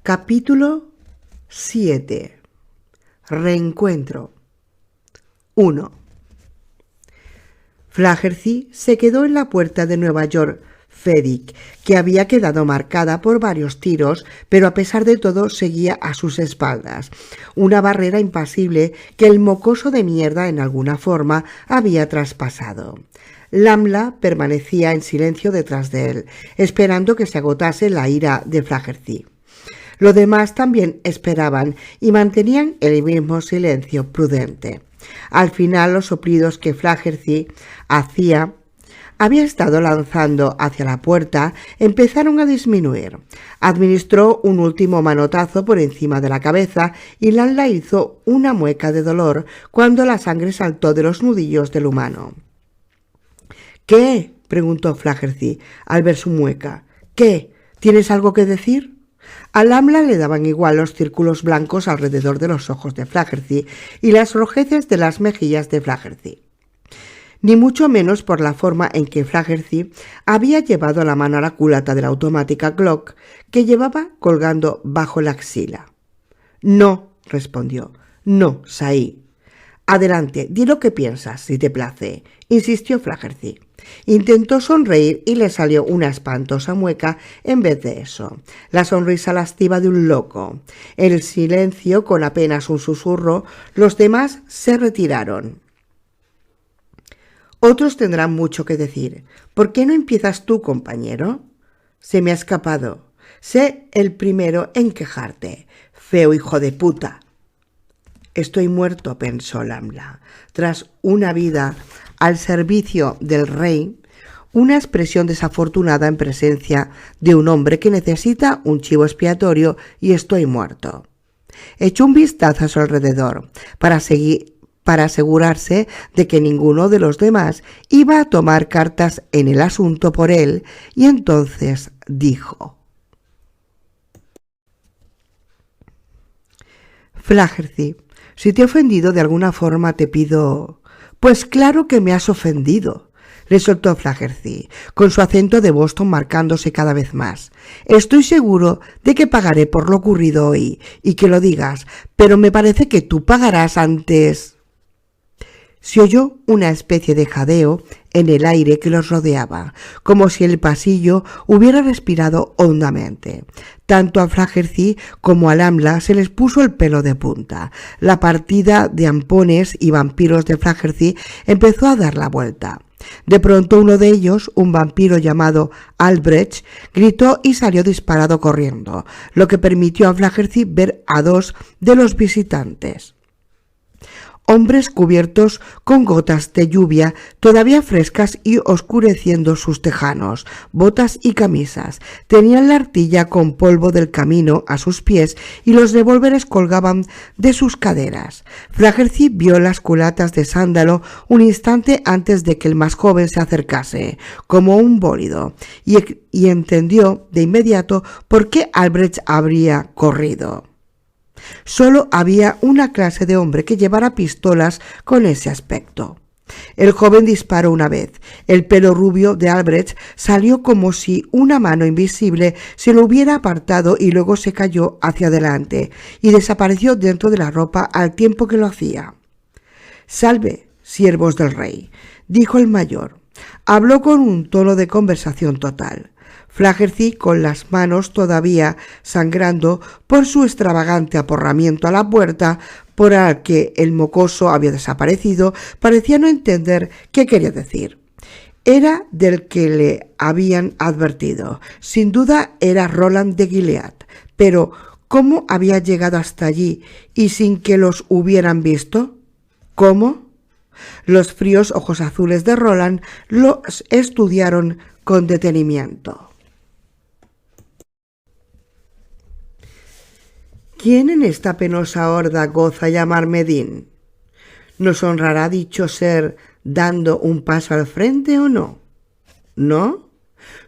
Capítulo 7. Reencuentro. 1. Flaherty se quedó en la puerta de Nueva York Feddick, que había quedado marcada por varios tiros, pero a pesar de todo seguía a sus espaldas, una barrera impasible que el mocoso de mierda en alguna forma había traspasado. Lamla permanecía en silencio detrás de él, esperando que se agotase la ira de Flaherty. Los demás también esperaban y mantenían el mismo silencio prudente. Al final, los soplidos que Flaherty había estado lanzando hacia la puerta empezaron a disminuir. Administró un último manotazo por encima de la cabeza y Lamla hizo una mueca de dolor cuando la sangre saltó de los nudillos del humano. «¿Qué?», preguntó Flaherty al ver su mueca. «¿Qué? ¿Tienes algo que decir?». A Lamla le daban igual los círculos blancos alrededor de los ojos de Flaherty y las rojeces de las mejillas de Flaherty, ni mucho menos por la forma en que Flaherty había llevado la mano a la culata de la automática Glock que llevaba colgando bajo la axila. «No», respondió. «No, Saí». «Adelante, di lo que piensas, si te place», insistió Flaherty. Intentó sonreír y le salió una espantosa mueca en vez de eso, la sonrisa lasciva de un loco. En el silencio, con apenas un susurro, los demás se retiraron. «Otros tendrán mucho que decir. ¿Por qué no empiezas tú, compañero?». «Se me ha escapado. Sé el primero en quejarte. Feo hijo de puta». «Estoy muerto», pensó Lamla. Tras una vida al servicio del rey, una expresión desafortunada en presencia de un hombre que necesita un chivo expiatorio, y estoy muerto. Echó un vistazo a su alrededor para asegurarse de que ninguno de los demás iba a tomar cartas en el asunto por él, y entonces dijo: «Flaherty, si te he ofendido de alguna forma te pido...». «Pues claro que me has ofendido», le soltó Flaherty, con su acento de Boston marcándose cada vez más. «Estoy seguro de que pagaré por lo ocurrido hoy, y que lo digas, pero me parece que tú pagarás antes». Se oyó una especie de jadeo en el aire que los rodeaba, como si el pasillo hubiera respirado hondamente. Tanto a Flaherty como a Lamla se les puso el pelo de punta. La partida de ampones y vampiros de Flaherty empezó a dar la vuelta. De pronto uno de ellos, un vampiro llamado Albrecht, gritó y salió disparado corriendo, lo que permitió a Flaherty ver a dos de los visitantes. Hombres cubiertos con gotas de lluvia todavía frescas y oscureciendo sus tejanos, botas y camisas. Tenían la artilla con polvo del camino a sus pies y los revólveres colgaban de sus caderas. Flaherty vio las culatas de sándalo un instante antes de que el más joven se acercase, como un bólido, y entendió de inmediato por qué Albrecht habría corrido. Solo había una clase de hombre que llevara pistolas con ese aspecto. El joven disparó una vez. El pelo rubio de Albrecht salió como si una mano invisible se lo hubiera apartado y luego se cayó hacia adelante y desapareció dentro de la ropa al tiempo que lo hacía. «Salve, siervos del rey», dijo el mayor. Habló con un tono de conversación total. Flaherty, con las manos todavía sangrando por su extravagante aporramiento a la puerta por la que el mocoso había desaparecido, parecía no entender qué quería decir. Era del que le habían advertido. Sin duda era Roland de Gilead, pero ¿cómo había llegado hasta allí y sin que los hubieran visto? ¿Cómo? Los fríos ojos azules de Roland los estudiaron con detenimiento. ¿Quién en esta penosa horda goza llamarme Dean? ¿Nos honrará dicho ser dando un paso al frente o no? ¿No?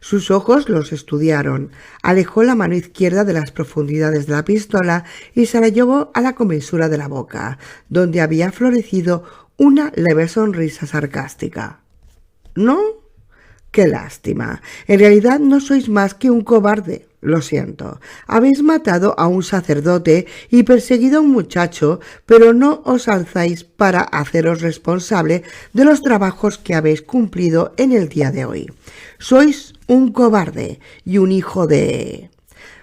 Sus ojos los estudiaron. Alejó la mano izquierda de las profundidades de la pistola y se la llevó a la comisura de la boca, donde había florecido una leve sonrisa sarcástica. ¿No? ¡Qué lástima! En realidad no sois más que un cobarde. Lo siento, habéis matado a un sacerdote y perseguido a un muchacho, pero no os alzáis para haceros responsable de los trabajos que habéis cumplido en el día de hoy. Sois un cobarde y un hijo de...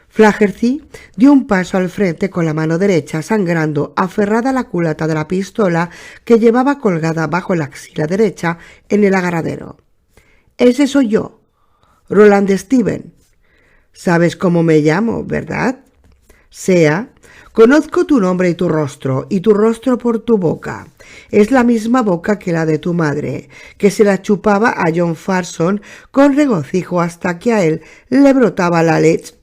Flaherty dio un paso al frente con la mano derecha sangrando, aferrada a la culata de la pistola que llevaba colgada bajo la axila derecha en el agarradero. «Ese soy yo, Roland Steven. Sabes cómo me llamo, ¿verdad? Sea, conozco tu nombre y tu rostro por tu boca. Es la misma boca que la de tu madre, que se la chupaba a John Farson con regocijo hasta que a él le brotaba la leche».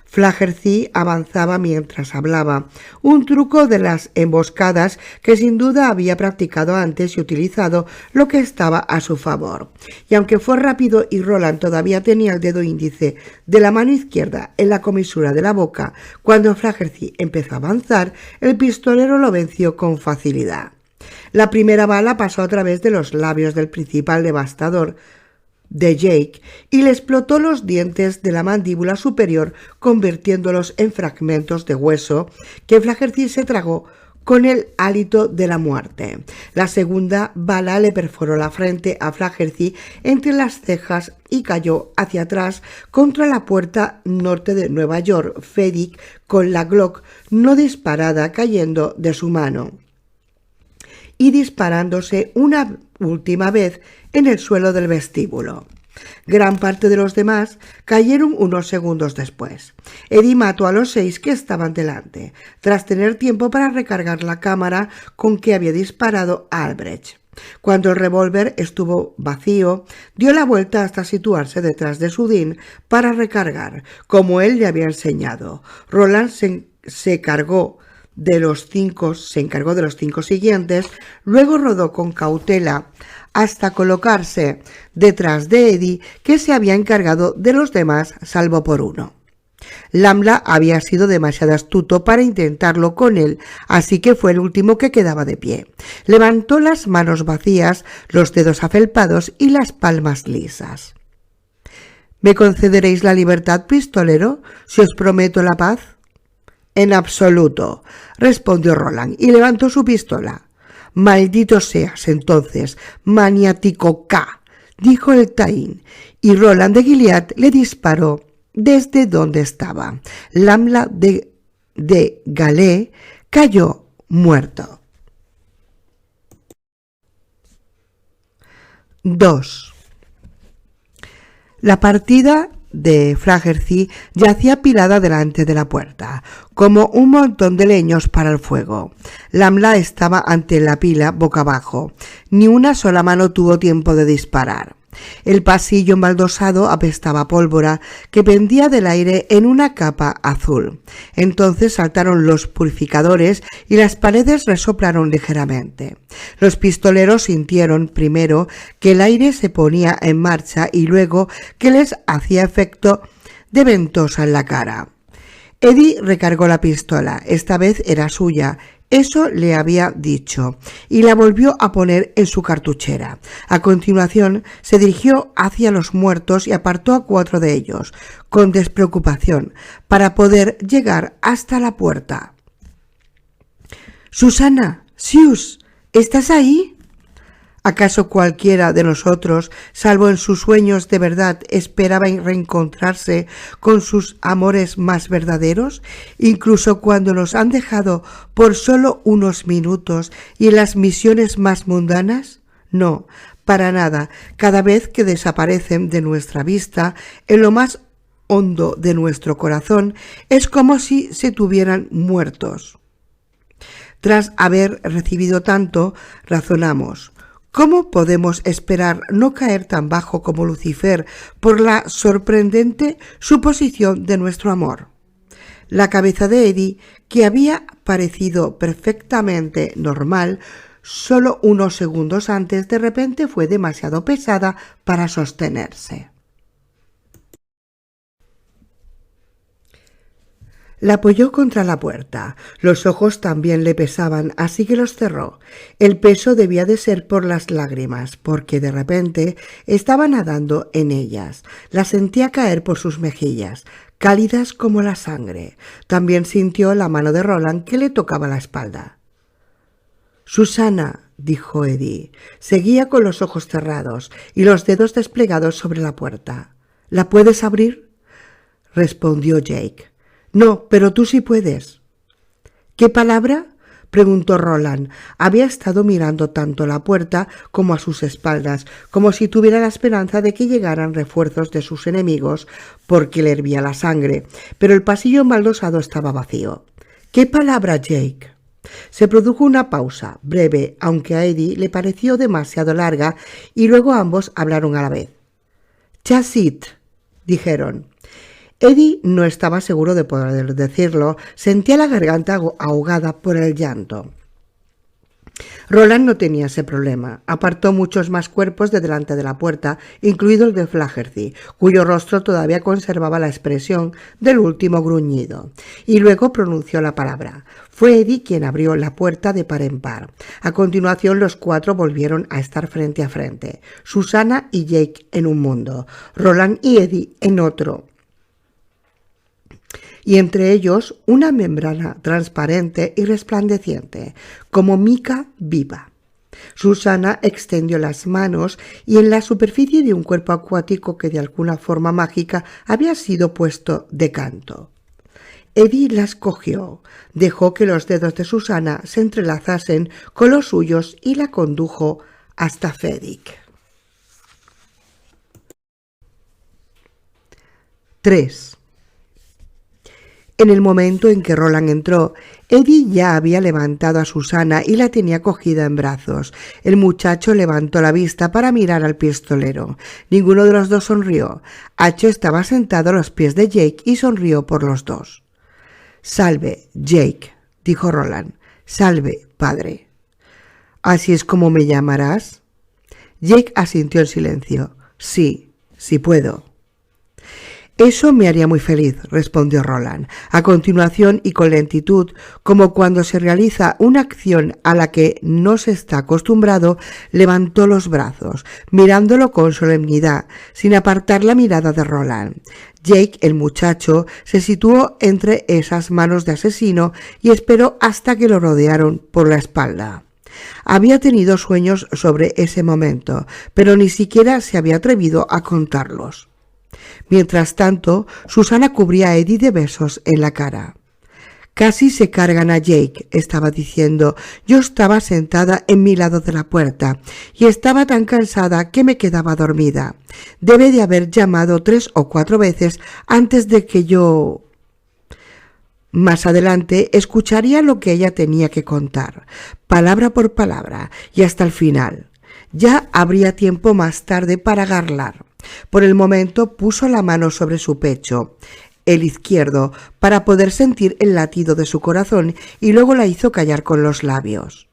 Flaherty avanzaba mientras hablaba, un truco de las emboscadas que sin duda había practicado antes y utilizado lo que estaba a su favor. Y aunque fue rápido y Roland todavía tenía el dedo índice de la mano izquierda en la comisura de la boca, cuando Flaherty empezó a avanzar, el pistolero lo venció con facilidad. La primera bala pasó a través de los labios del principal devastador de Jake y le explotó los dientes de la mandíbula superior, convirtiéndolos en fragmentos de hueso que Flaherty se tragó con el hálito de la muerte. La segunda bala le perforó la frente a Flaherty entre las cejas y cayó hacia atrás contra la puerta norte de Nueva York, Feddick con la Glock no disparada cayendo de su mano y disparándose una última vez en el suelo del vestíbulo. Gran parte de los demás cayeron unos segundos después. Eddie mató a los 6 que estaban delante, tras tener tiempo para recargar la cámara con que había disparado a Albrecht. Cuando el revólver estuvo vacío, dio la vuelta hasta situarse detrás de Sudin para recargar, como él le había enseñado. Roland se encargó de los 5 siguientes, luego rodó con cautela hasta colocarse detrás de Eddie, que se había encargado de los demás salvo por uno. Lamla había sido demasiado astuto para intentarlo con él, así que fue el último que quedaba de pie. Levantó las manos vacías, los dedos afelpados y las palmas lisas. ¿Me concederéis la libertad, pistolero, si os prometo la paz? En absoluto, respondió Roland y levantó su pistola. Maldito seas, entonces, maniático K, dijo el Taín, y Roland de Gilead le disparó desde donde estaba. Lamla de Galé cayó muerto. 2. La partida de Flaherty yacía apilada delante de la puerta, como un montón de leños para el fuego. Lamla estaba ante la pila boca abajo. Ni una sola mano tuvo tiempo de disparar. El pasillo embaldosado apestaba a pólvora que pendía del aire en una capa azul. Entonces saltaron los purificadores y las paredes resoplaron ligeramente. Los pistoleros sintieron primero que el aire se ponía en marcha y luego que les hacía efecto de ventosa en la cara. Eddie recargó la pistola. Esta vez era suya. Eso le había dicho, y la volvió a poner en su cartuchera. A continuación se dirigió hacia los muertos y apartó a 4 de ellos, con despreocupación, para poder llegar hasta la puerta. «Susana, Sius, ¿estás ahí?» ¿Acaso cualquiera de nosotros, salvo en sus sueños de verdad, esperaba reencontrarse con sus amores más verdaderos, incluso cuando nos han dejado por solo unos minutos y en las misiones más mundanas? No, para nada. Cada vez que desaparecen de nuestra vista, en lo más hondo de nuestro corazón, es como si se tuvieran muertos. Tras haber recibido tanto, razonamos. ¿Cómo podemos esperar no caer tan bajo como Lucifer por la sorprendente suposición de nuestro amor? La cabeza de Eddie, que había parecido perfectamente normal solo unos segundos antes, de repente fue demasiado pesada para sostenerse. La apoyó contra la puerta. Los ojos también le pesaban, así que los cerró. El peso debía de ser por las lágrimas, porque de repente estaba nadando en ellas. Las sentía caer por sus mejillas, cálidas como la sangre. También sintió la mano de Roland que le tocaba la espalda. «Susana», dijo Eddie. Seguía con los ojos cerrados y los dedos desplegados sobre la puerta. «¿La puedes abrir?», respondió Jake. «No, pero tú sí puedes». «¿Qué palabra?», preguntó Roland. Había estado mirando tanto la puerta como a sus espaldas, como si tuviera la esperanza de que llegaran refuerzos de sus enemigos, porque le hervía la sangre, pero el pasillo embaldosado estaba vacío. «¿Qué palabra, Jake?». Se produjo una pausa, breve, aunque a Eddie le pareció demasiado larga, y luego ambos hablaron a la vez. «Chassit», dijeron. Eddie no estaba seguro de poder decirlo, sentía la garganta ahogada por el llanto. Roland no tenía ese problema. Apartó muchos más cuerpos de delante de la puerta, incluido el de Flaherty, cuyo rostro todavía conservaba la expresión del último gruñido, y luego pronunció la palabra. Fue Eddie quien abrió la puerta de par en par. A continuación los cuatro volvieron a estar frente a frente, Susana y Jake en un mundo, Roland y Eddie en otro, y entre ellos una membrana transparente y resplandeciente, como mica viva. Susana extendió las manos y en la superficie de un cuerpo acuático que de alguna forma mágica había sido puesto de canto. Eddie las cogió, dejó que los dedos de Susana se entrelazasen con los suyos y la condujo hasta Fedric. 3. En el momento en que Roland entró, Eddie ya había levantado a Susana y la tenía cogida en brazos. El muchacho levantó la vista para mirar al pistolero. Ninguno de los dos sonrió. Hacho estaba sentado a los pies de Jake y sonrió por los dos. «Salve, Jake», dijo Roland. «Salve, padre». «¿Así es como me llamarás?». Jake asintió en silencio. «Sí, sí puedo». «Eso me haría muy feliz», respondió Roland. A continuación, y con lentitud, como cuando se realiza una acción a la que no se está acostumbrado, levantó los brazos, mirándolo con solemnidad, sin apartar la mirada de Roland. Jake, el muchacho, se situó entre esas manos de asesino y esperó hasta que lo rodearon por la espalda. Había tenido sueños sobre ese momento, pero ni siquiera se había atrevido a contarlos. Mientras tanto, Susana cubría a Eddie de besos en la cara. «Casi se cargan a Jake», estaba diciendo. «Yo estaba sentada en mi lado de la puerta y estaba tan cansada que me quedaba dormida. Debe de haber llamado 3 o 4 veces antes de que yo...». Más adelante escucharía lo que ella tenía que contar, palabra por palabra, y hasta el final. Ya habría tiempo más tarde para garlar. Por el momento puso la mano sobre su pecho, el izquierdo, para poder sentir el latido de su corazón, y luego la hizo callar con los labios.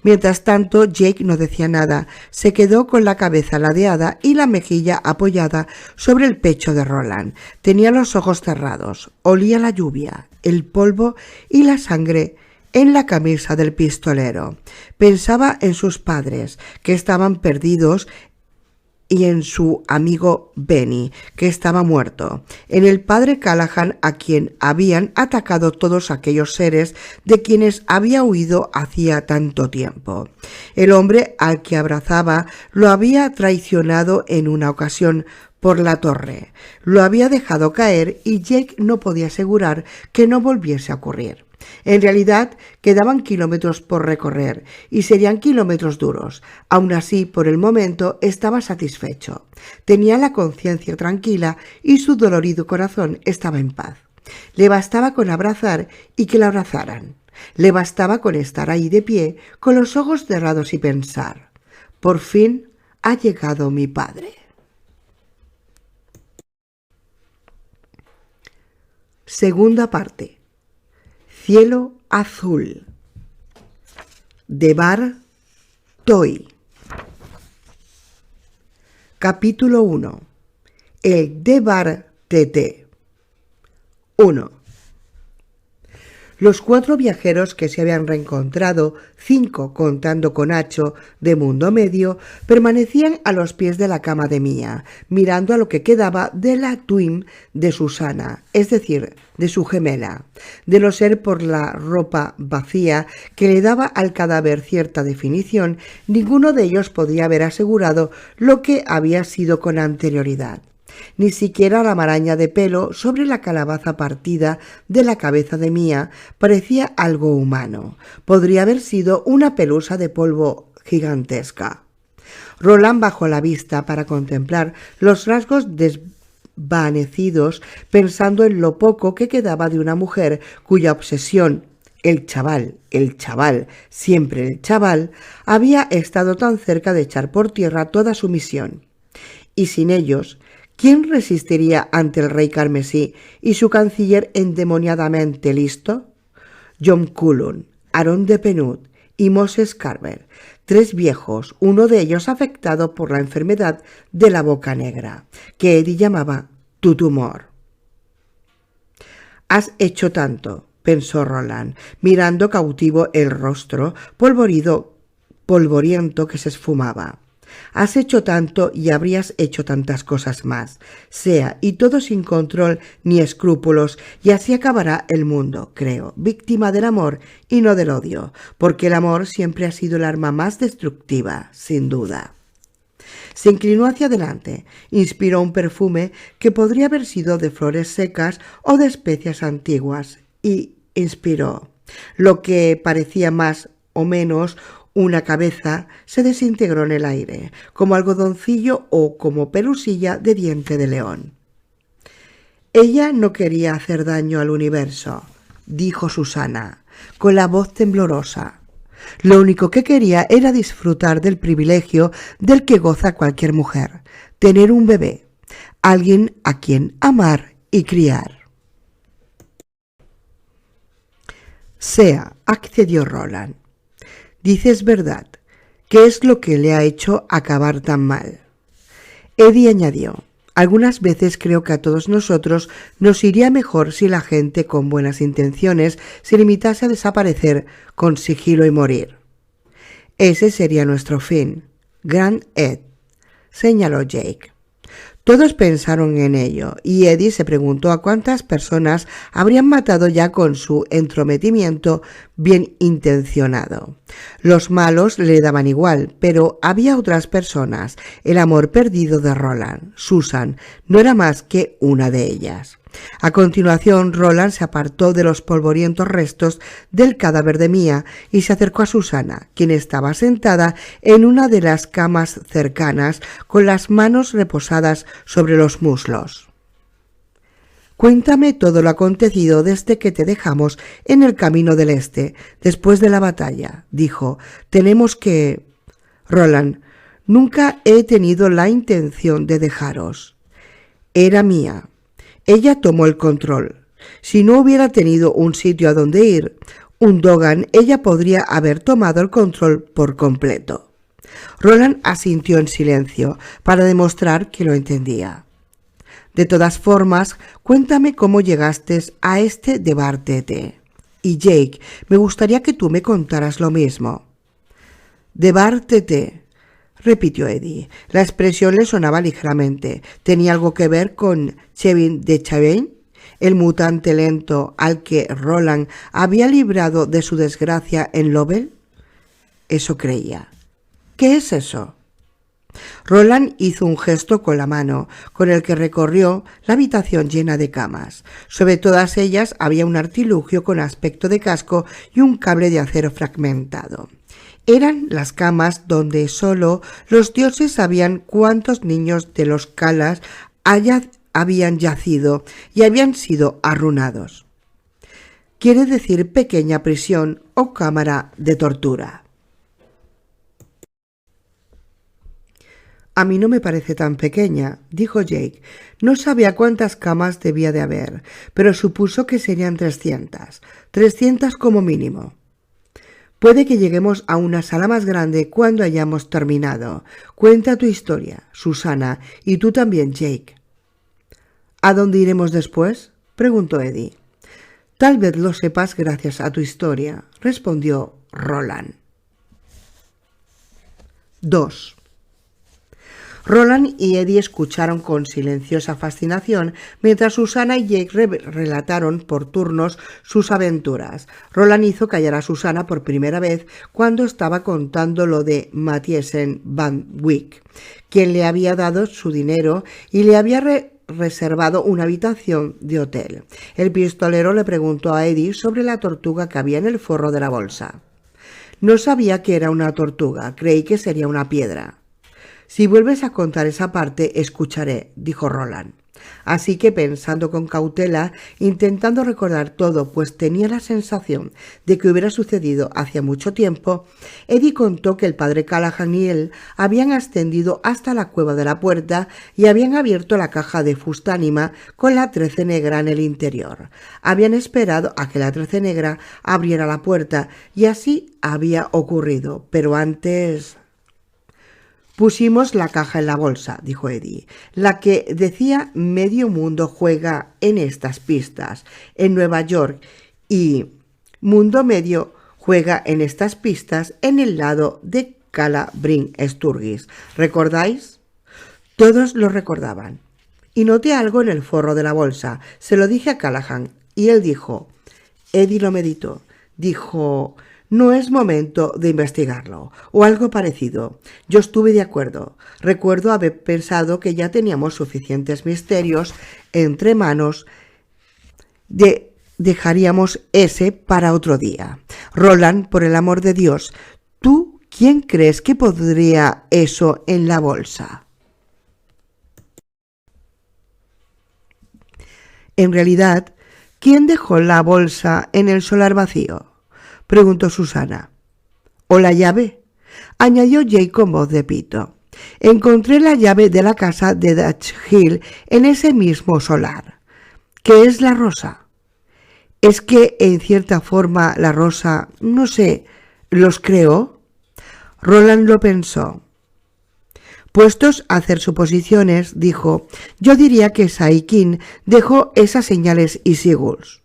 Mientras tanto, Jake no decía nada, se quedó con la cabeza ladeada y la mejilla apoyada sobre el pecho de Roland. Tenía los ojos cerrados, olía la lluvia, el polvo y la sangre en la camisa del pistolero. Pensaba en sus padres, que estaban perdidos, y en su amigo Benny, que estaba muerto, en el padre Callahan, a quien habían atacado todos aquellos seres de quienes había huido hacía tanto tiempo. El hombre al que abrazaba lo había traicionado en una ocasión por la torre, lo había dejado caer y Jake no podía asegurar que no volviese a ocurrir. En realidad quedaban kilómetros por recorrer y serían kilómetros duros. Aún así, por el momento estaba satisfecho. Tenía la conciencia tranquila y su dolorido corazón estaba en paz. Le bastaba con abrazar y que la abrazaran. Le bastaba con estar ahí de pie, con los ojos cerrados y pensar: «Por fin ha llegado mi padre». Segunda parte. Cielo azul. Debar Toy. Capítulo 1. El Debar TT. 1. Los 4 viajeros que se habían reencontrado, 5 contando con Acho de Mundo Medio, permanecían a los pies de la cama de Mia, mirando a lo que quedaba de la twin de Susana, es decir, de su gemela. De no ser por la ropa vacía que le daba al cadáver cierta definición, ninguno de ellos podría haber asegurado lo que había sido con anterioridad. Ni siquiera la maraña de pelo sobre la calabaza partida de la cabeza de Mia parecía algo humano. Podría haber sido una pelusa de polvo gigantesca. Roland bajó la vista para contemplar los rasgos desvanecidos, pensando en lo poco que quedaba de una mujer cuya obsesión, el chaval, siempre el chaval, había estado tan cerca de echar por tierra toda su misión. Y sin ellos, ¿quién resistiría ante el rey carmesí y su canciller endemoniadamente listo? John Cullum, Aaron de Penut y Moses Carver, 3 viejos, uno de ellos afectado por la enfermedad de la boca negra, que Eddie llamaba tu tumor. Has hecho tanto, pensó Roland, mirando cautivo el rostro polvoriento que se esfumaba. Has hecho tanto y habrías hecho tantas cosas más, sea y todo sin control ni escrúpulos, y así acabará el mundo, creo, víctima del amor y no del odio, porque el amor siempre ha sido el arma más destructiva, sin duda. Se inclinó hacia adelante, inspiró un perfume que podría haber sido de flores secas o de especias antiguas, y inspiró. Lo que parecía más o menos una cabeza se desintegró en el aire, como algodoncillo o como pelusilla de diente de león. Ella no quería hacer daño al universo, dijo Susana, con la voz temblorosa. Lo único que quería era disfrutar del privilegio del que goza cualquier mujer, tener un bebé, alguien a quien amar y criar. Sea, accedió Roland. Dices verdad. ¿Qué es lo que le ha hecho acabar tan mal? Eddie añadió, algunas veces creo que a todos nosotros nos iría mejor si la gente con buenas intenciones se limitase a desaparecer con sigilo y morir. Ese sería nuestro fin. Grand Ed, señaló Jake. Todos pensaron en ello, y Eddie se preguntó a cuántas personas habrían matado ya con su entrometimiento bien intencionado. Los malos le daban igual, pero había otras personas. El amor perdido de Roland, Susan, no era más que una de ellas. A continuación, Roland se apartó de los polvorientos restos del cadáver de Mia y se acercó a Susana, quien estaba sentada en una de las camas cercanas con las manos reposadas sobre los muslos. Cuéntame todo lo acontecido desde que te dejamos en el camino del este, después de la batalla, dijo. Tenemos que... Roland, nunca he tenido la intención de dejaros. Era mía. Ella tomó el control. Si no hubiera tenido un sitio a donde ir, un Dogan, ella podría haber tomado el control por completo. Roland asintió en silencio para demostrar que lo entendía. De todas formas, cuéntame cómo llegaste a este de Bar-Tete. Y Jake, me gustaría que tú me contaras lo mismo. De Bar-Tete, repitió Eddie. La expresión le sonaba ligeramente. ¿Tenía algo que ver con Chevin de Chavein, el mutante lento al que Roland había librado de su desgracia en Lovell? Eso creía. ¿Qué es eso? Roland hizo un gesto con la mano, con el que recorrió la habitación llena de camas. Sobre todas ellas había un artilugio con aspecto de casco y un cable de acero fragmentado. Eran las camas donde solo los dioses sabían cuántos niños de los Kalas habían yacido y habían sido arruinados. Quiere decir pequeña prisión o cámara de tortura. A mí no me parece tan pequeña, dijo Jake. No sabía cuántas camas debía de haber, pero supuso que serían 300. 300 como mínimo. Puede que lleguemos a una sala más grande cuando hayamos terminado. Cuenta tu historia, Susana, y tú también, Jake. ¿A dónde iremos después?, preguntó Eddie. Tal vez lo sepas gracias a tu historia, respondió Roland. 2. Roland y Eddie escucharon con silenciosa fascinación mientras Susana y Jake relataron por turnos sus aventuras. Roland hizo callar a Susana por primera vez cuando estaba contando lo de Mathiesen van Wyk, quien le había dado su dinero y le había reservado una habitación de hotel. El pistolero le preguntó a Eddie sobre la tortuga que había en el forro de la bolsa. No sabía que era una tortuga, creí que sería una piedra. Si vuelves a contar esa parte, escucharé, dijo Roland. Así que pensando con cautela, intentando recordar todo, pues tenía la sensación de que hubiera sucedido hacía mucho tiempo, Eddie contó que el padre Callahan y él habían ascendido hasta la cueva de la puerta y habían abierto la caja de fustánima con la 13 negra en el interior. Habían esperado a que la 13 negra abriera la puerta y así había ocurrido, pero antes... Pusimos la caja en la bolsa, dijo Eddie, la que decía medio mundo juega en estas pistas, en Nueva York, y mundo medio juega en estas pistas en el lado de Cala Bryn Sturgis. ¿Recordáis? Todos lo recordaban. Y noté algo en el forro de la bolsa. Se lo dije a Callahan, y él dijo... Eddie lo meditó. Dijo... No es momento de investigarlo, o algo parecido. Yo estuve de acuerdo. Recuerdo haber pensado que ya teníamos suficientes misterios entre manos. Dejaríamos ese para otro día. Roland, por el amor de Dios, ¿tú quién crees que podría eso en la bolsa? En realidad, ¿quién dejó la bolsa en el solar vacío?, preguntó Susana. ¿O la llave?, añadió Jake con voz de pito. Encontré la llave de la casa de Dutch Hill en ese mismo solar. ¿Qué es la rosa? ¿Es que en cierta forma la rosa, no sé, los creó? Roland lo pensó. Puestos a hacer suposiciones, dijo, yo diría que Saikin dejó esas señales y sigils.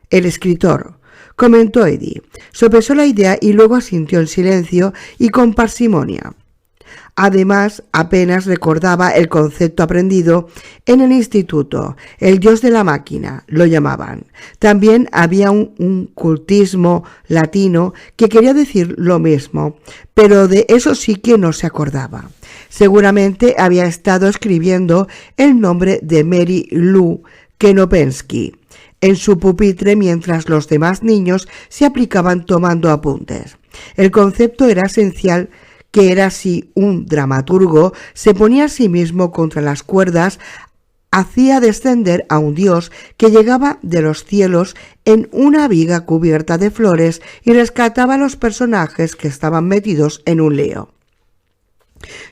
El escritor, comentó Eddie. Sopesó la idea y luego asintió en silencio y con parsimonia. Además, apenas recordaba el concepto aprendido en el instituto, el dios de la máquina, lo llamaban. También había un cultismo latino que quería decir lo mismo, pero de eso sí que no se acordaba. Seguramente había estado escribiendo el nombre de Mary Lou Kenopensky en su pupitre mientras los demás niños se aplicaban tomando apuntes. El concepto era esencial, que era si un dramaturgo se ponía a sí mismo contra las cuerdas, hacía descender a un dios que llegaba de los cielos en una viga cubierta de flores y rescataba a los personajes que estaban metidos en un lío.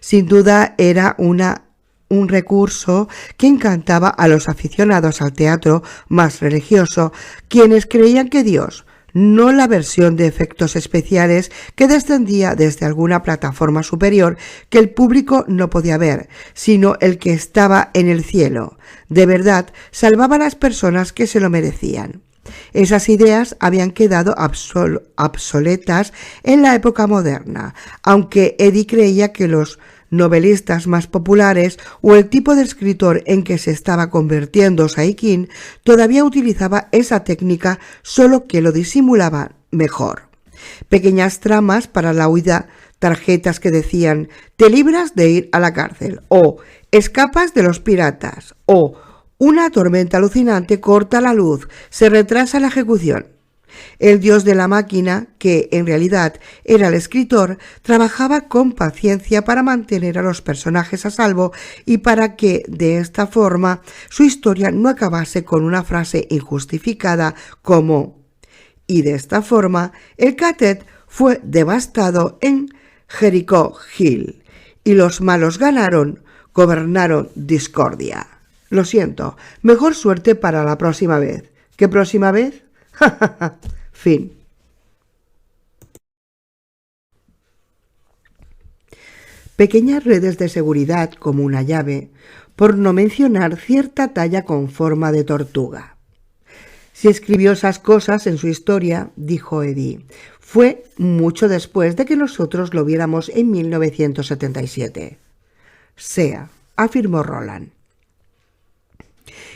Sin duda era un recurso que encantaba a los aficionados al teatro más religioso, quienes creían que Dios, no la versión de efectos especiales que descendía desde alguna plataforma superior que el público no podía ver, sino el que estaba en el cielo, de verdad salvaba a las personas que se lo merecían. Esas ideas habían quedado obsoletas en la época moderna, aunque Eddie creía que los novelistas más populares o el tipo de escritor en que se estaba convirtiendo Saikin todavía utilizaba esa técnica, solo que lo disimulaba mejor. Pequeñas tramas para la huida, tarjetas que decían «te libras de ir a la cárcel» o «escapas de los piratas» o «una tormenta alucinante corta la luz, se retrasa la ejecución». El dios de la máquina, que en realidad era el escritor, trabajaba con paciencia para mantener a los personajes a salvo y para que, de esta forma, su historia no acabase con una frase injustificada como «y de esta forma, el Catet fue devastado en Jericho Hill, y los malos gobernaron discordia». Lo siento, mejor suerte para la próxima vez. ¿Qué próxima vez? Fin. Pequeñas redes de seguridad como una llave, por no mencionar cierta talla con forma de tortuga. Si escribió esas cosas en su historia, dijo Eddie, fue mucho después de que nosotros lo viéramos en 1977. Sea, afirmó Roland.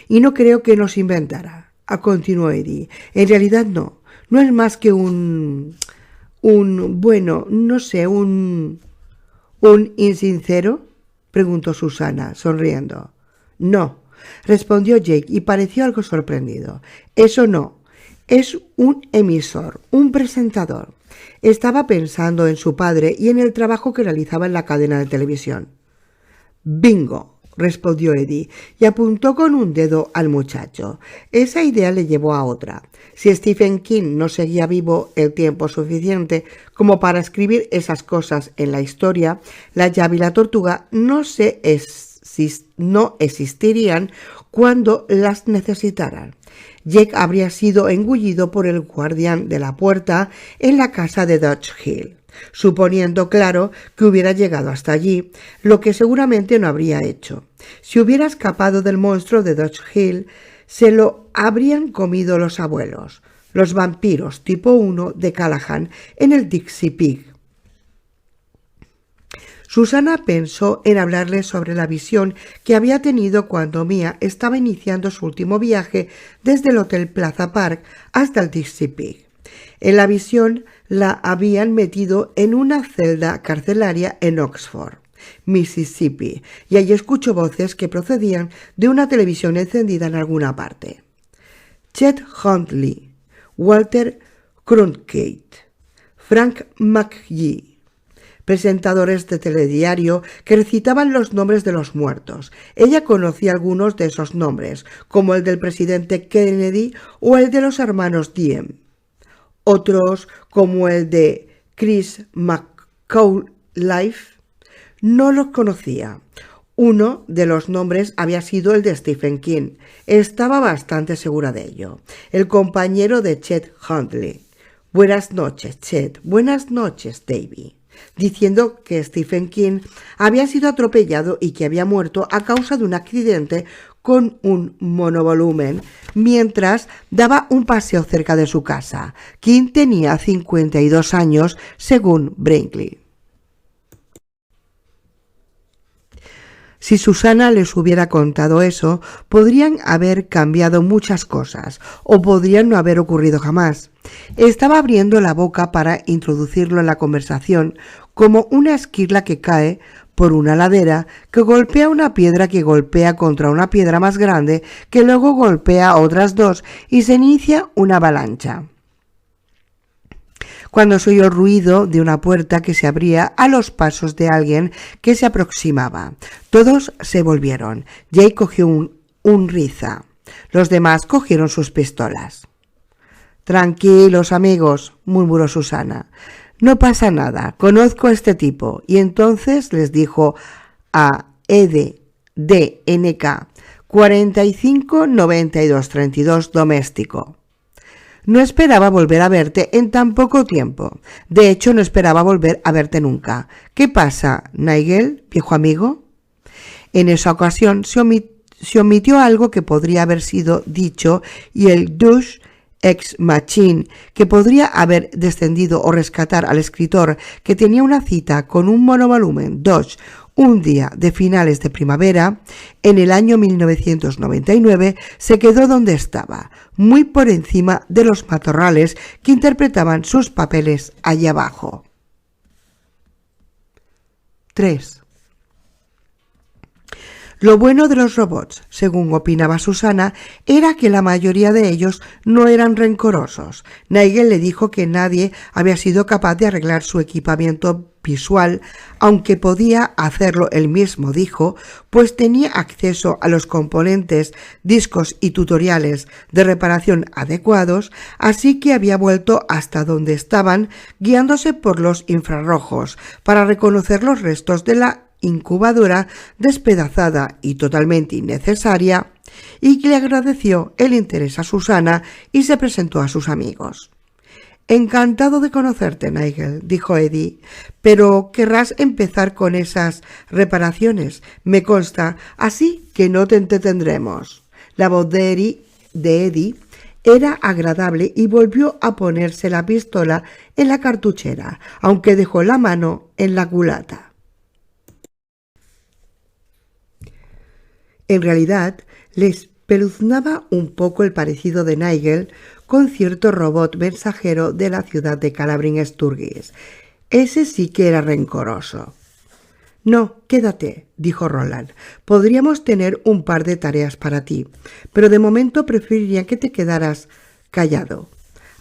Y no creo que nos inventara, continuó Eddie. En realidad no es más que un insincero, preguntó Susana, sonriendo. No, respondió Jake y pareció algo sorprendido. Eso no, es un emisor, un presentador. Estaba pensando en su padre y en el trabajo que realizaba en la cadena de televisión. Bingo, respondió Eddie y apuntó con un dedo al muchacho. Esa idea le llevó a otra. Si Stephen King no seguía vivo el tiempo suficiente como para escribir esas cosas en la historia, la llave y la tortuga no existirían cuando las necesitaran. Jake habría sido engullido por el guardián de la puerta en la casa de Dodge Hill, suponiendo, claro, que hubiera llegado hasta allí, lo que seguramente no habría hecho. Si hubiera escapado del monstruo de Dodge Hill, se lo habrían comido los abuelos, los vampiros tipo 1 de Callahan en el Dixie Pig. Susana pensó en hablarle sobre la visión que había tenido cuando Mia estaba iniciando su último viaje desde el Hotel Plaza Park hasta el Dixie Pig. En la visión la habían metido en una celda carcelaria en Oxford, Mississippi, y allí escuchó voces que procedían de una televisión encendida en alguna parte. Chet Huntley, Walter Cronkite, Frank McGee, presentadores de telediario que recitaban los nombres de los muertos. Ella conocía algunos de esos nombres, como el del presidente Kennedy o el de los hermanos Diem. Otros, como el de Chris McAuliffe, no los conocía. Uno de los nombres había sido el de Stephen King. Estaba bastante segura de ello. El compañero de Chet Huntley. Buenas noches, Chet. Buenas noches, Davy. Diciendo que Stephen King había sido atropellado y que había muerto a causa de un accidente con un monovolumen mientras daba un paseo cerca de su casa. King tenía 52 años, según Brinkley. Si Susana les hubiera contado eso, podrían haber cambiado muchas cosas, o podrían no haber ocurrido jamás. Estaba abriendo la boca para introducirlo en la conversación, como una esquirla que cae por una ladera, que golpea una piedra que golpea contra una piedra más grande, que luego golpea otras dos y se inicia una avalancha. Cuando se oyó el ruido de una puerta que se abría a los pasos de alguien que se aproximaba. Todos se volvieron. Jake cogió un riza. Los demás cogieron sus pistolas. «Tranquilos, amigos», murmuró Susana. «No pasa nada, conozco a este tipo». Y entonces les dijo a EDDNK 459232 doméstico. «No esperaba volver a verte en tan poco tiempo. De hecho, no esperaba volver a verte nunca. ¿Qué pasa, Nigel, viejo amigo?» En esa ocasión se omitió algo que podría haber sido dicho y el douche ex machine que podría haber descendido o rescatar al escritor que tenía una cita con un monovolumen Dodge un día de finales de primavera, en el año 1999, se quedó donde estaba, muy por encima de los matorrales que interpretaban sus papeles allá abajo. 3. Lo bueno de los robots, según opinaba Susana, era que la mayoría de ellos no eran rencorosos. Nigel le dijo que nadie había sido capaz de arreglar su equipamiento visual, aunque podía hacerlo él mismo, dijo, pues tenía acceso a los componentes, discos y tutoriales de reparación adecuados, así que había vuelto hasta donde estaban, guiándose por los infrarrojos, para reconocer los restos de la incubadora despedazada y totalmente innecesaria, y que le agradeció el interés a Susana y se presentó a sus amigos. «Encantado de conocerte, Nigel», dijo Eddie, «pero querrás empezar con esas reparaciones, me consta, así que no te entretendremos». La voz de Eddie Era agradable y volvió a ponerse la pistola en la cartuchera, aunque dejó la mano en la culata. En realidad, le espeluznaba un poco el parecido de Nigel con cierto robot mensajero de la ciudad de Calabrin Sturgis. Ese sí que era rencoroso. «No, quédate», dijo Roland. «Podríamos tener un par de tareas para ti, pero de momento preferiría que te quedaras callado.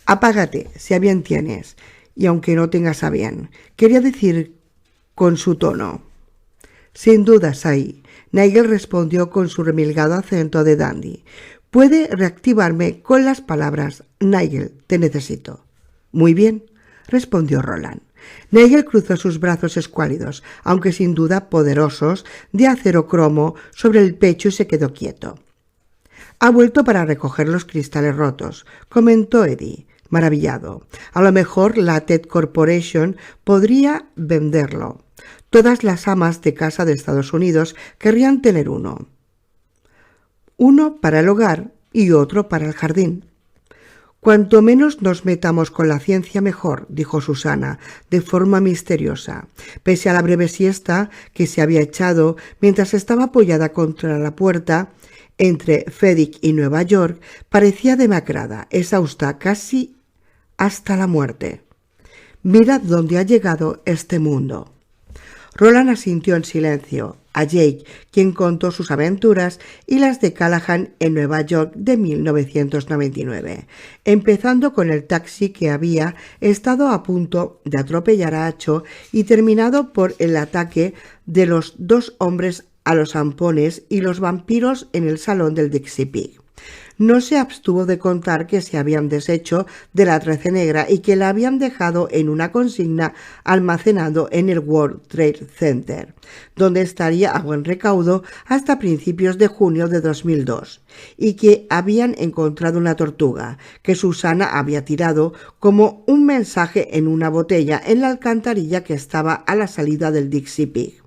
Apágate, si a bien tienes, y aunque no tengas a bien», quería decir con su tono. «Sin duda, Sai», Nigel respondió con su remilgado acento de dandy. «Puede reactivarme con las palabras Nigel, te necesito». «Muy bien», respondió Roland. Nigel cruzó sus brazos escuálidos, aunque sin duda poderosos, de acero cromo, sobre el pecho y se quedó quieto. «Ha vuelto para recoger los cristales rotos», comentó Eddie, maravillado. «A lo mejor la Ted Corporation podría venderlo. Todas las amas de casa de Estados Unidos querrían tener uno. Uno para el hogar y otro para el jardín». «Cuanto menos nos metamos con la ciencia, mejor», dijo Susana, de forma misteriosa. Pese a la breve siesta que se había echado mientras estaba apoyada contra la puerta entre Fedic y Nueva York, parecía demacrada, exhausta casi hasta la muerte. «Mirad dónde ha llegado este mundo». Roland asintió en silencio a Jake, quien contó sus aventuras y las de Callahan en Nueva York de 1999, empezando con el taxi que había estado a punto de atropellar a Acho y terminado por el ataque de los dos hombres a los zampones y los vampiros en el salón del Dixie Pig. No se abstuvo de contar que se habían deshecho de la 13 negra y que la habían dejado en una consigna almacenado en el World Trade Center, donde estaría a buen recaudo hasta principios de junio de 2002, y que habían encontrado una tortuga que Susana había tirado como un mensaje en una botella en la alcantarilla que estaba a la salida del Dixie Pig.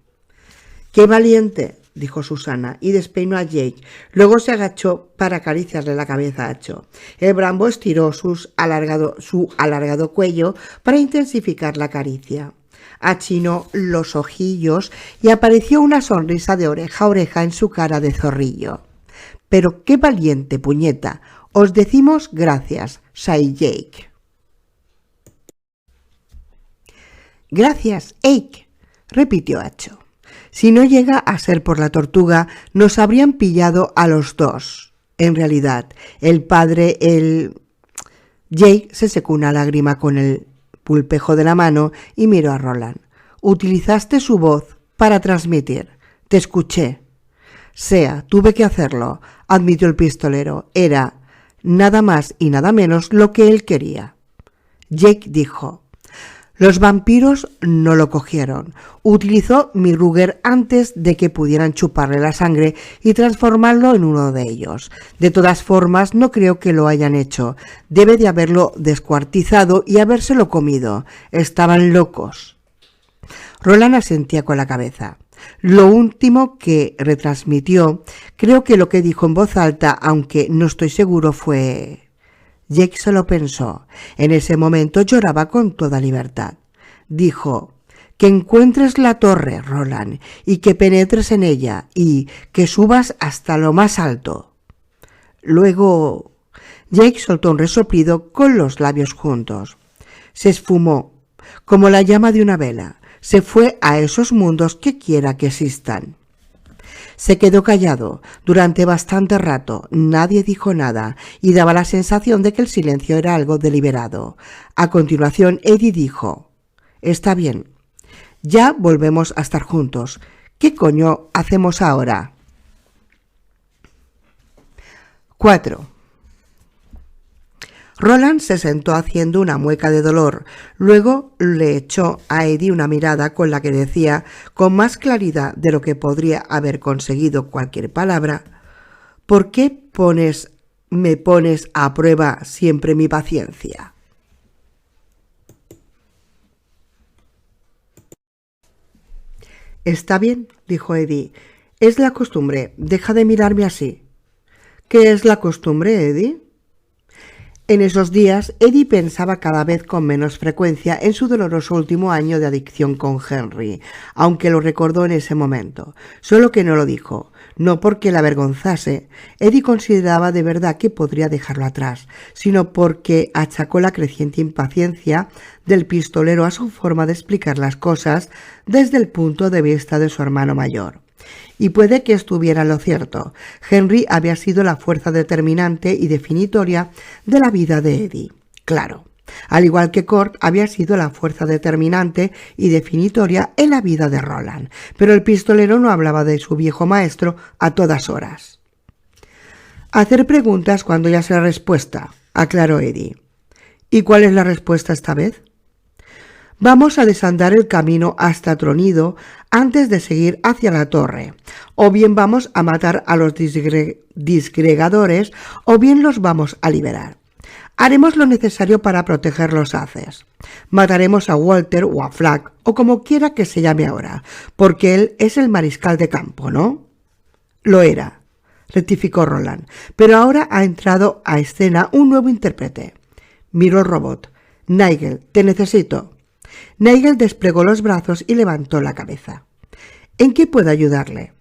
«¡Qué valiente!», dijo Susana, y despeinó a Jake. Luego se agachó para acariciarle la cabeza a Acho. El Brambo estiró su alargado cuello para intensificar la caricia. Achinó los ojillos y apareció una sonrisa de oreja a oreja en su cara de zorrillo. «Pero qué valiente, puñeta. Os decimos gracias, Sai Jake». «Gracias, Ake», repitió Acho. «Si no llega a ser por la tortuga, nos habrían pillado a los dos. En realidad, el padre, Jake se secó una lágrima con el pulpejo de la mano y miró a Roland. «Utilizaste su voz para transmitir. Te escuché». «Tuve que hacerlo», admitió el pistolero. «Era nada más y nada menos lo que él quería». Jake dijo: «Los vampiros no lo cogieron. Utilizó mi Ruger antes de que pudieran chuparle la sangre y transformarlo en uno de ellos. De todas formas, no creo que lo hayan hecho. Debe de haberlo descuartizado y habérselo comido. Estaban locos». Roland asentía con la cabeza. Lo último que retransmitió, creo que lo que dijo en voz alta, aunque no estoy seguro, fue... Jake se lo pensó. En ese momento lloraba con toda libertad. Dijo: «Que encuentres la torre, Roland, y que penetres en ella, y que subas hasta lo más alto». Luego Jake soltó un resoplido con los labios juntos. Se esfumó, como la llama de una vela. Se fue a esos mundos que quiera que existan. Se quedó callado durante bastante rato, nadie dijo nada y daba la sensación de que el silencio era algo deliberado. A continuación Eddie dijo: «Está bien, ya volvemos a estar juntos. ¿Qué coño hacemos ahora?» 4. Roland se sentó haciendo una mueca de dolor. Luego le echó a Eddie una mirada con la que decía, con más claridad de lo que podría haber conseguido cualquier palabra: «¿Por qué me pones a prueba siempre mi paciencia?» «Está bien», dijo Eddie. «Es la costumbre. Deja de mirarme así». «¿Qué es la costumbre, Eddie?» En esos días, Eddie pensaba cada vez con menos frecuencia en su doloroso último año de adicción con Henry, aunque lo recordó en ese momento, solo que no lo dijo, no porque la avergonzase. Eddie consideraba de verdad que podría dejarlo atrás, sino porque achacó la creciente impaciencia del pistolero a su forma de explicar las cosas desde el punto de vista de su hermano mayor. Y puede que estuviera en lo cierto. Henry había sido la fuerza determinante y definitoria de la vida de Eddie. Claro, al igual que Kurt había sido la fuerza determinante y definitoria en la vida de Roland, pero el pistolero no hablaba de su viejo maestro a todas horas. Hacer preguntas cuando ya sé la respuesta, aclaró Eddie. ¿Y cuál es la respuesta esta vez? Vamos a desandar el camino hasta Tronido antes de seguir hacia la torre. O bien vamos a matar a los disgregadores o bien los vamos a liberar. Haremos lo necesario para proteger los haces. Mataremos a Walter o a Flack o como quiera que se llame ahora, porque él es el mariscal de campo, ¿no? Lo era, rectificó Roland, pero ahora ha entrado a escena un nuevo intérprete. Miró el robot. Nigel, te necesito. Nigel desplegó los brazos y levantó la cabeza. ¿En qué puedo ayudarle?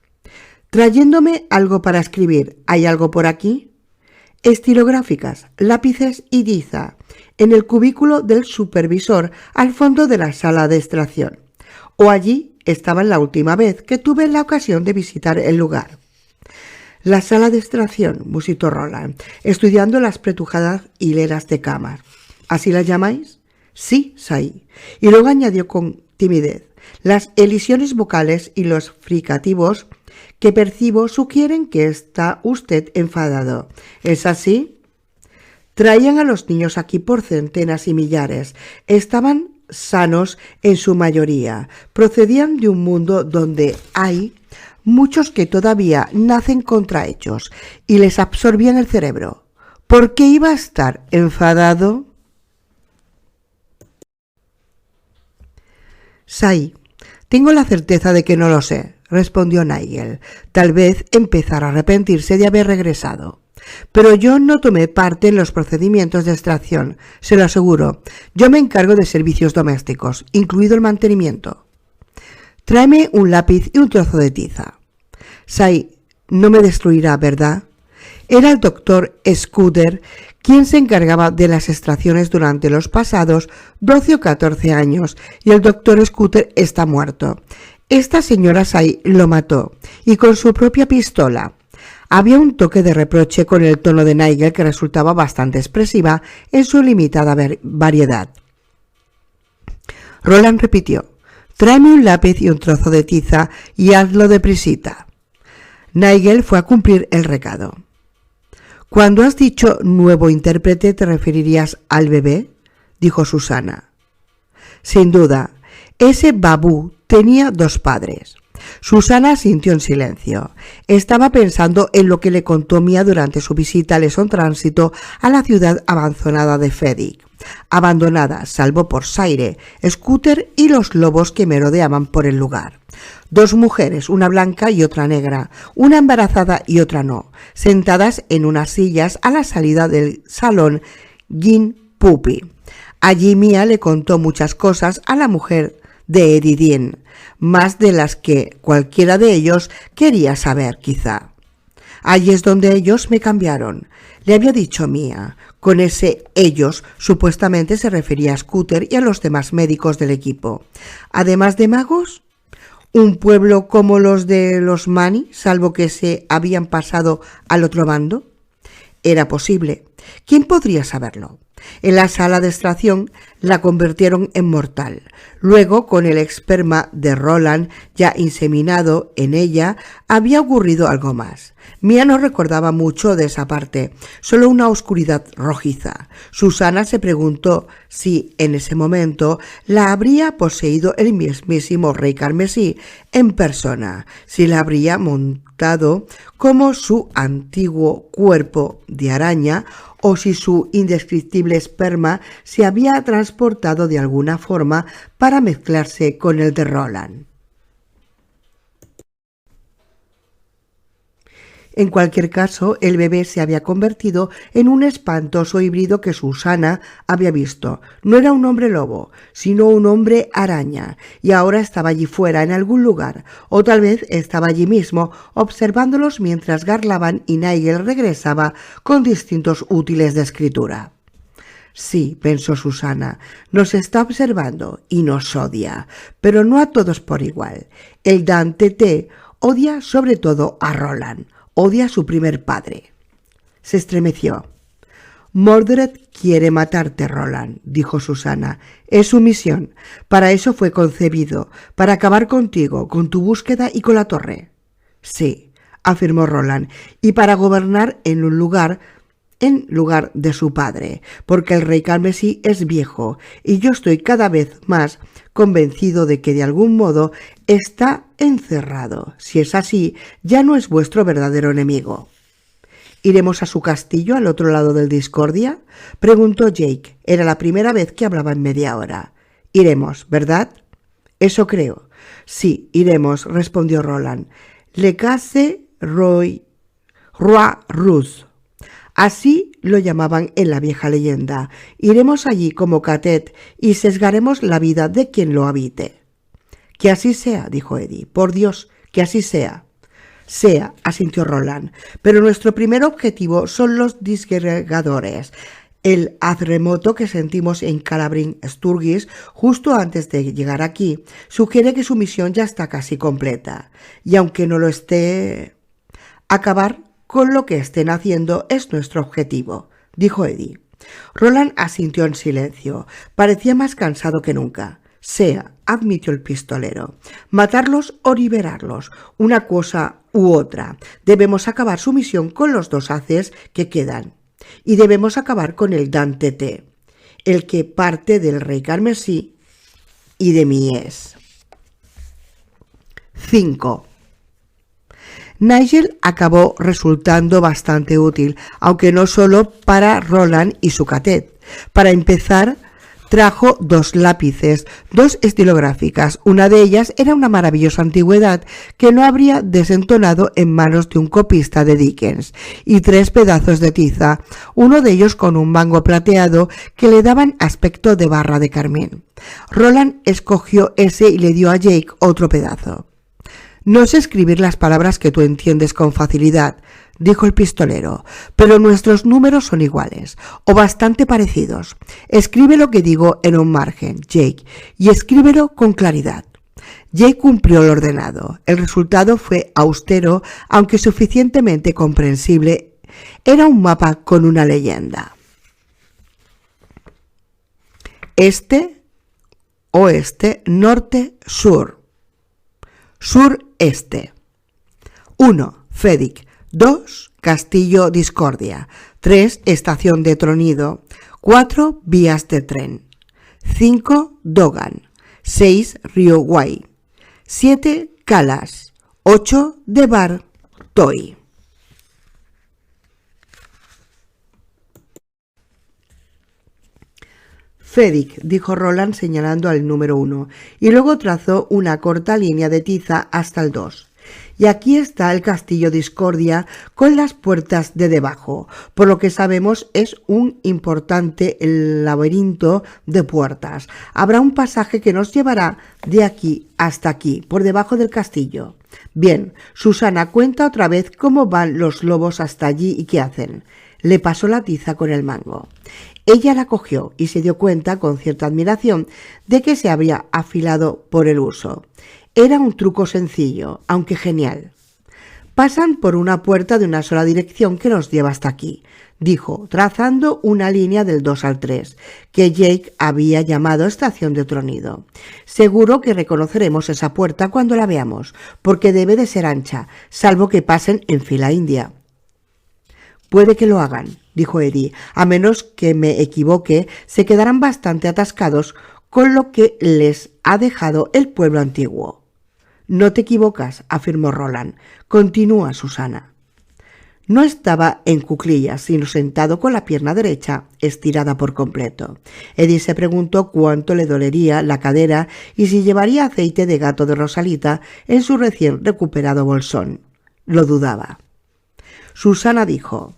Trayéndome algo para escribir. ¿Hay algo por aquí? Estilográficas, lápices y tiza, en el cubículo del supervisor al fondo de la sala de extracción. O allí estaban la última vez que tuve la ocasión de visitar el lugar. La sala de extracción, musitó Roland, estudiando las pretujadas hileras de camas. ¿Así las llamáis? Sí, Sai. Y luego añadió con timidez. Las elisiones vocales y los fricativos que percibo sugieren que está usted enfadado. ¿Es así? Traían a los niños aquí por centenas y millares. Estaban sanos en su mayoría. Procedían de un mundo donde hay muchos que todavía nacen contrahechos y les absorbían el cerebro. ¿Por qué iba a estar enfadado? Sai, tengo la certeza de que no lo sé, respondió Nigel. Tal vez empezara a arrepentirse de haber regresado. Pero yo no tomé parte en los procedimientos de extracción, se lo aseguro. Yo me encargo de servicios domésticos, incluido el mantenimiento. Tráeme un lápiz y un trozo de tiza. Sai, no me destruirá, ¿verdad? Era el doctor Scudder quien se encargaba de las extracciones durante los pasados 12 o 14 años, y el doctor Scudder está muerto. Esta señora Sai lo mató, y con su propia pistola. Había un toque de reproche con el tono de Nigel que resultaba bastante expresiva en su limitada variedad. Roland repitió: «Tráeme un lápiz y un trozo de tiza y hazlo deprisita». Nigel fue a cumplir el recado. «Cuando has dicho nuevo intérprete, ¿te referirías al bebé?», dijo Susana. «Sin duda, ese babú tenía dos padres». Susana sintió en silencio. Estaba pensando en lo que le contó Mia durante su visita al Eson Tránsito a la ciudad abandonada de Fedig. Abandonada, salvo por Saire, Scooter y los lobos que merodeaban por el lugar. Dos mujeres, una blanca y otra negra, una embarazada y otra no, sentadas en unas sillas a la salida del salón Gin Puppy. Allí Mia le contó muchas cosas a la mujer de Eddie Dean, más de las que cualquiera de ellos quería saber, quizá. Allí es donde ellos me cambiaron, le había dicho Mia. Con ese ellos supuestamente se refería a Scooter y a los demás médicos del equipo. Además de magos, un pueblo como los de los Mani, salvo que se habían pasado al otro bando. Era posible. ¿Quién podría saberlo? En la sala de extracción la convirtieron en mortal. Luego, con el esperma de Roland ya inseminado en ella, había ocurrido algo más. Mia no recordaba mucho de esa parte, solo una oscuridad rojiza. Susana se preguntó si en ese momento la habría poseído el mismísimo Rey Carmesí en persona, si la habría montado como su antiguo cuerpo de araña, o si su indescriptible esperma se había transportado de alguna forma para mezclarse con el de Roland. En cualquier caso, el bebé se había convertido en un espantoso híbrido que Susana había visto. No era un hombre lobo, sino un hombre araña, y ahora estaba allí fuera en algún lugar, o tal vez estaba allí mismo, observándolos mientras Garlavan y Nigel regresaba con distintos útiles de escritura. Sí, pensó Susana, nos está observando y nos odia, pero no a todos por igual. El Dante T odia sobre todo a Roland, odia a su primer padre. Se estremeció. Mordred quiere matarte, Roland, dijo Susana. Es su misión. Para eso fue concebido, para acabar contigo, con tu búsqueda y con la torre. Sí, afirmó Roland, y para gobernar en lugar de su padre, porque el rey carmesí es viejo, y yo estoy cada vez más convencido de que de algún modo está encerrado. Si es así, ya no es vuestro verdadero enemigo. ¿Iremos a su castillo al otro lado del Discordia?, preguntó Jake. Era la primera vez que hablaba en media hora. Iremos, ¿verdad? Eso creo. Sí, iremos, respondió Roland. Le Case Roi Rouge. Así lo llamaban en la vieja leyenda. Iremos allí como Catet y sesgaremos la vida de quien lo habite. Que así sea, dijo Eddie. Por Dios, que así sea. Sea, asintió Roland, pero nuestro primer objetivo son los disgregadores. El haz remoto que sentimos en Calabrin Sturgis justo antes de llegar aquí sugiere que su misión ya está casi completa. Y aunque no lo esté, acabar con lo que estén haciendo es nuestro objetivo, dijo Eddie. Roland asintió en silencio. Parecía más cansado que nunca. Sea, admitió el pistolero. Matarlos o liberarlos, una cosa u otra. Debemos acabar su misión con los dos haces que quedan. Y debemos acabar con el Dante T, el que parte del rey carmesí y de Mies. 5. Nigel acabó resultando bastante útil, aunque no solo para Roland y su Catet. Para empezar, trajo 2 lápices, 2 estilográficas. Una de ellas era una maravillosa antigüedad que no habría desentonado en manos de un copista de Dickens, y 3 pedazos de tiza, uno de ellos con un mango plateado que le daban aspecto de barra de carmín. Roland escogió ese y le dio a Jake otro pedazo. No sé escribir las palabras que tú entiendes con facilidad, dijo el pistolero, pero nuestros números son iguales, o bastante parecidos. Escribe lo que digo en un margen, Jake, y escríbelo con claridad. Jake cumplió lo ordenado. El resultado fue austero, aunque suficientemente comprensible. Era un mapa con una leyenda. Este, oeste, norte, sur. Sureste. 1. Fedic. 2. Castillo Discordia. 3. Estación de Tronido. 4. Vías de tren. 5. Dogan. 6. Río Guay. 7. Calas. 8. Debar Toy. Fedic, dijo Roland señalando al número 1, y luego trazó una corta línea de tiza hasta el 2. Y aquí está el castillo Discordia con las puertas de debajo. Por lo que sabemos es un importante laberinto de puertas. Habrá un pasaje que nos llevará de aquí hasta aquí, por debajo del castillo. Bien, Susana, cuenta otra vez cómo van los lobos hasta allí y qué hacen. Le pasó la tiza con el mango. Ella la cogió y se dio cuenta con cierta admiración de que se había afilado por el uso. Era un truco sencillo, aunque genial. Pasan por una puerta de una sola dirección que nos lleva hasta aquí, dijo, trazando una línea del 2 al 3, que Jake había llamado estación de Tronido. Seguro que reconoceremos esa puerta cuando la veamos, porque debe de ser ancha, salvo que pasen en fila india. Puede que lo hagan, dijo Eddie. A menos que me equivoque, se quedarán bastante atascados con lo que les ha dejado el pueblo antiguo. No te equivocas, afirmó Roland. Continúa, Susana. No estaba en cuclillas, sino sentado con la pierna derecha estirada por completo. Eddie se preguntó cuánto le dolería la cadera y si llevaría aceite de gato de Rosalita en su recién recuperado bolsón. Lo dudaba. Susana dijo: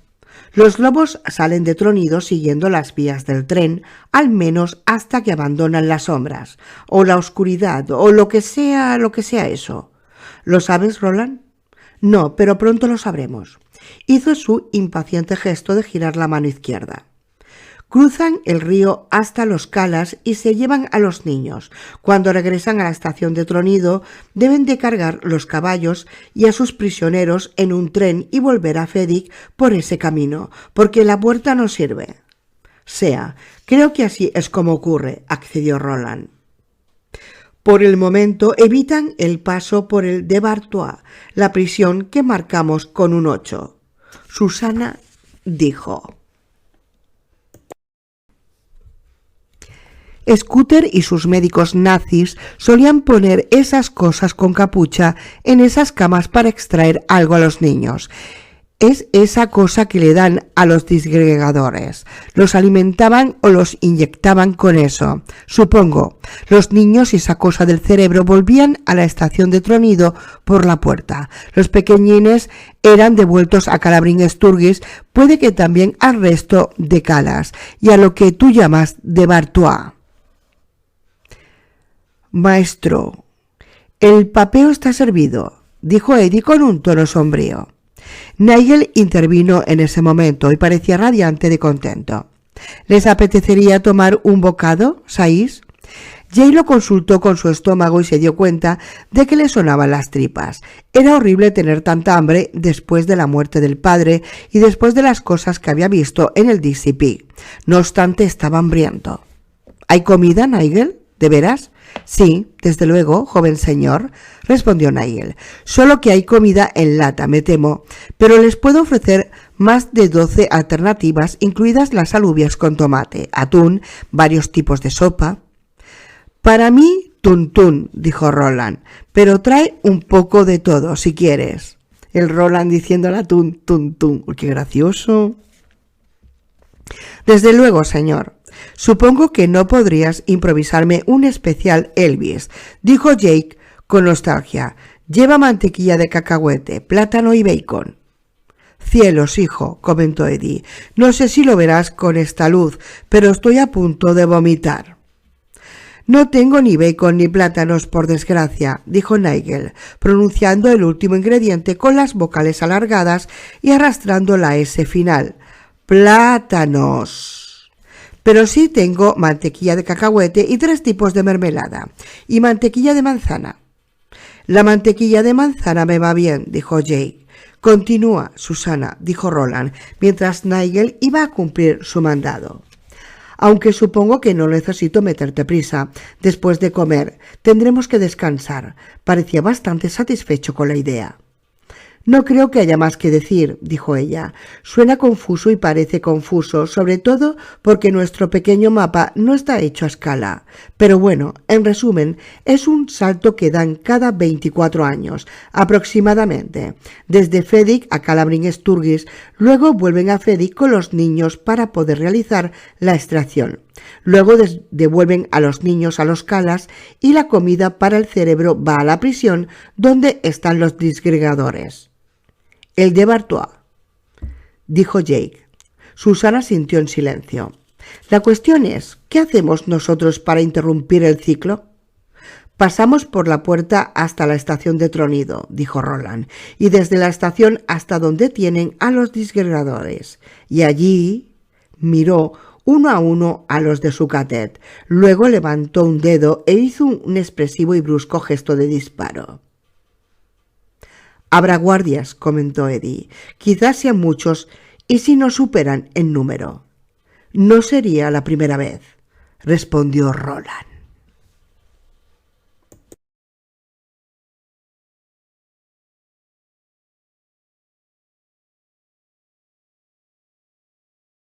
los lobos salen de Tronido siguiendo las vías del tren, al menos hasta que abandonan las sombras, o la oscuridad, o lo que sea eso. ¿Lo sabes, Roland? No, pero pronto lo sabremos. Hizo su impaciente gesto de girar la mano izquierda. Cruzan el río hasta los Calas y se llevan a los niños. Cuando regresan a la estación de Tronido, deben de cargar los caballos y a sus prisioneros en un tren y volver a Fedig por ese camino, porque la puerta no sirve. Sea, creo que así es como ocurre, accedió Roland. Por el momento evitan el paso por el de Bartois, la prisión que marcamos con un 8. Susana dijo: Scooter y sus médicos nazis solían poner esas cosas con capucha en esas camas para extraer algo a los niños. Es esa cosa que le dan a los disgregadores. Los alimentaban o los inyectaban con eso. Supongo, los niños y esa cosa del cerebro volvían a la estación de Tronido por la puerta. Los pequeñines eran devueltos a Calabrín Sturgis, puede que también al resto de Calas y a lo que tú llamas de Bartois. Maestro, el papeo está servido, dijo Eddie con un tono sombrío. Nigel intervino en ese momento y parecía radiante de contento. ¿Les apetecería tomar un bocado, Sais? Jay lo consultó con su estómago y se dio cuenta de que le sonaban las tripas. Era horrible tener tanta hambre después de la muerte del padre y después de las cosas que había visto en el DCP. No obstante, estaba hambriento. ¿Hay comida, Nigel? ¿De veras? Sí, desde luego, joven señor, respondió Nigel. Solo que hay comida en lata, me temo, pero les puedo ofrecer más de 12 alternativas, incluidas las alubias con tomate, atún, varios tipos de sopa. Para mí, tuntún, dijo Roland, pero trae un poco de todo, si quieres. El Roland diciendo al atún, tuntún, qué gracioso. Desde luego, señor. Supongo que no podrías improvisarme un especial Elvis, dijo Jake con nostalgia. Lleva mantequilla de cacahuete, plátano y bacon. Cielos, hijo, comentó Eddie. No sé si lo verás con esta luz, pero estoy a punto de vomitar. No tengo ni bacon ni plátanos, por desgracia, dijo Nigel, pronunciando el último ingrediente con las vocales alargadas y arrastrando la S final. Plátanos. Pero sí tengo mantequilla de cacahuete y 3 tipos de mermelada, y mantequilla de manzana. La mantequilla de manzana me va bien, dijo Jake. Continúa, Susana, dijo Roland, mientras Nigel iba a cumplir su mandado. Aunque supongo que no necesito meterte prisa. Después de comer, tendremos que descansar. Parecía bastante satisfecho con la idea. No creo que haya más que decir, dijo ella. Suena confuso y parece confuso, sobre todo porque nuestro pequeño mapa no está hecho a escala. Pero bueno, en resumen, es un salto que dan cada 24 años, aproximadamente. Desde Fedig a Calabrín Sturgis, luego vuelven a Fedig con los niños para poder realizar la extracción. Luego devuelven a los niños a los Calas y la comida para el cerebro va a la prisión donde están los disgregadores. El de Bartois, dijo Jake. Susana sintió en silencio. La cuestión es, ¿qué hacemos nosotros para interrumpir el ciclo? Pasamos por la puerta hasta la estación de Tronido, dijo Roland, y desde la estación hasta donde tienen a los disgregadores. Y allí miró uno a uno a los de su cadet. Luego levantó un dedo e hizo un expresivo y brusco gesto de disparo. Habrá guardias, comentó Eddie. Quizás sean muchos y si nos superan en número. No sería la primera vez, respondió Roland.